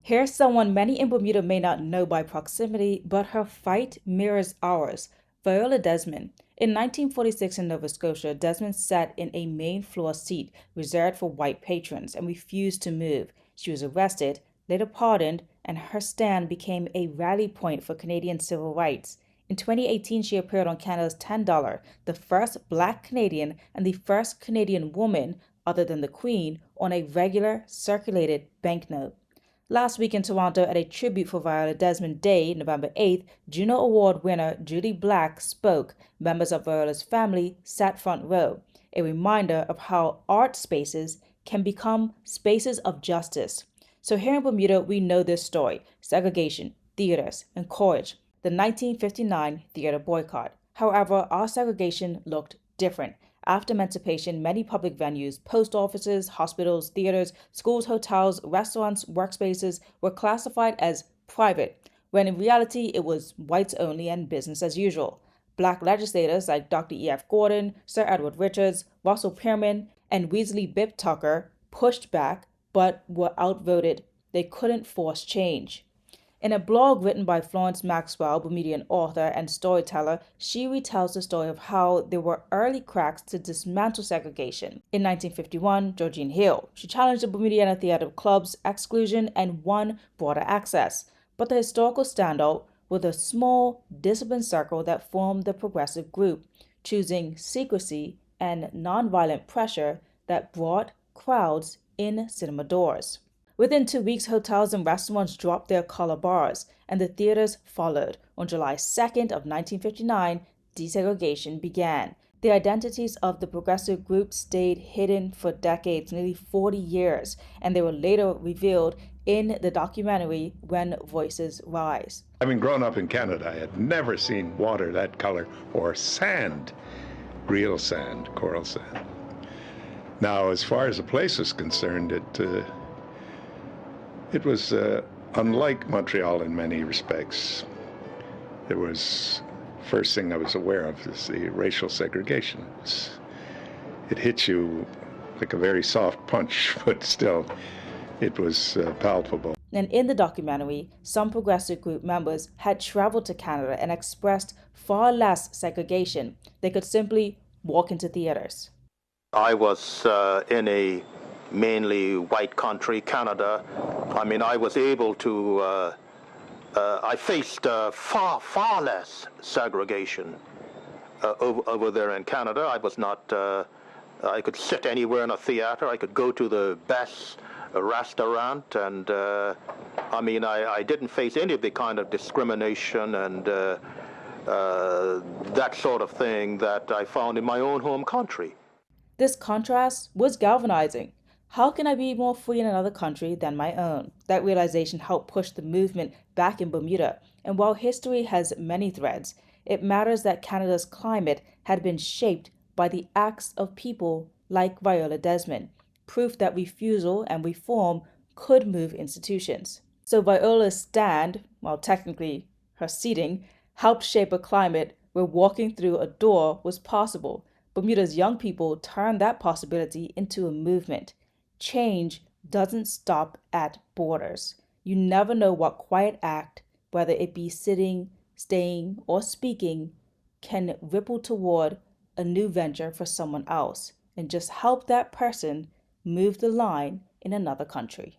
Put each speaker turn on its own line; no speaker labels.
Here's someone many in Bermuda may not know by proximity, but her fight mirrors ours. Viola Desmond. In 1946 in Nova Scotia, Desmond sat in a main floor seat reserved for white patrons and refused to move. She was arrested, later pardoned, and her stand became a rally point for Canadian civil rights. In 2018, she appeared on Canada's $10, the first Black Canadian and the first Canadian woman, other than the Queen, on a regular circulated banknote. Last week in Toronto, at a tribute for Viola Desmond Day, November 8th, Juno Award winner Judy Black spoke. Members of Viola's family sat front row, a reminder of how art spaces can become spaces of justice. So here in Bermuda, we know this story: segregation, theaters, and courage. The 1959 theater boycott. However, our segregation looked different. After emancipation, many public venues, post offices, hospitals, theaters, schools, hotels, restaurants, workspaces were classified as private, when in reality it was whites only and business as usual. Black legislators like Dr. E.F. Gordon, Sir Edward Richards, Russell Pierman, and Weasley Bibb Tucker pushed back but were outvoted. They couldn't force change. In a blog written by Florence Maxwell, Bermudian author and storyteller, she retells the story of how there were early cracks to dismantle segregation. In 1951, Georgine Hill. She challenged the Bermudian Theatre Club's exclusion and won broader access. But the historical standout was a small, disciplined circle that formed the progressive group, choosing secrecy and nonviolent pressure that brought crowds in cinema doors. Within 2 weeks, hotels and restaurants dropped their color bars, and the theaters followed. On July 2nd of 1959, desegregation began. The identities of the progressive group stayed hidden for decades, nearly 40 years, and they were later revealed in the documentary When Voices Rise.
Having grown up in Canada, I had never seen water that color or sand, real sand, coral sand. Now, as far as the place is concerned, it was unlike Montreal in many respects. There was, first thing I was aware of is the racial segregation. It hit you like a very soft punch, but still, it was palpable.
And in the documentary, some progressive group members had traveled to Canada and expressed far less segregation. They could simply walk into theaters.
I was in a mainly white country, Canada. I mean, I was able to, I faced far less segregation over there in Canada. I was not, I could sit anywhere in a theater. I could go to the best restaurant, and I mean, I didn't face any of the kind of discrimination and that sort of thing that I found in my own home country.
This contrast was galvanizing. How can I be more free in another country than my own? That realization helped push the movement back in Bermuda. And while history has many threads, it matters that Canada's climate had been shaped by the acts of people like Viola Desmond, proof that refusal and reform could move institutions. So Viola's stand, well, technically her seating, helped shape a climate where walking through a door was possible. Bermuda's young people turned that possibility into a movement. Change doesn't stop at borders. You never know what quiet act, whether it be sitting, staying, or speaking, can ripple toward a new venture for someone else and just help that person move the line in another country.